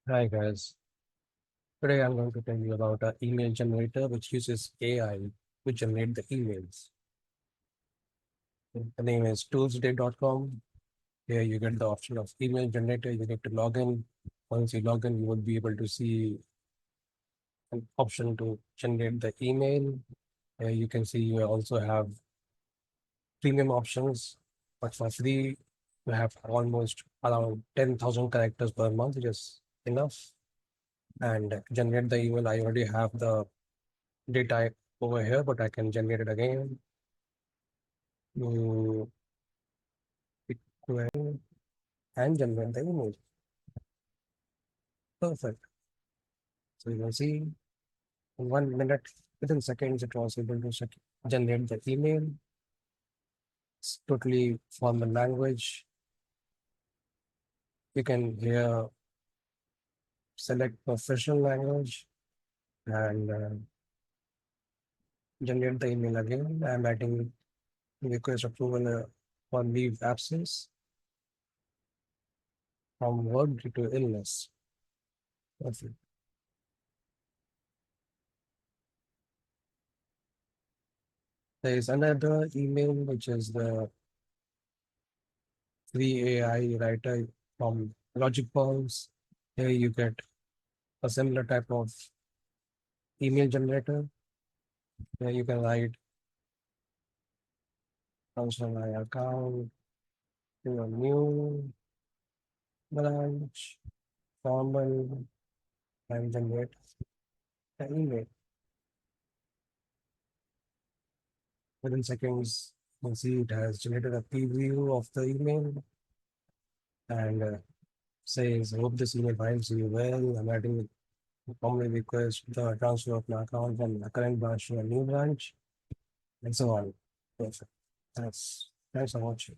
Hi guys. Today I'm going to tell you about an email generator which uses AI to generate the emails. The name is toolsday.com. Here you get the option of email generator. You need to log in. Once you log in, you will be able to see an option to generate the email. Here you can see you also have premium options, but for free, you have almost around 10,000 characters per month, which is enough. And generate the email, I already have the data over here, but I can generate it again. Mm, and generate the image. Perfect. So you can see in 1 minute, within seconds, it was able to generate the email. It's totally formal language. You can here select professional language and generate the email again. I'm writing request approval for leave absence from work due to illness. Perfect. There is another email which is the free AI writer from Logic Balls. Here you get a similar type of email generator where you can write function my account to a new branch, formal, and generate the email. Within seconds, you can see it has generated a preview of the email and says, hope this email finds you well. I'm writing formally request the transfer of my account from the current branch to a new branch, and so on. Perfect. Thanks. Thanks for watching.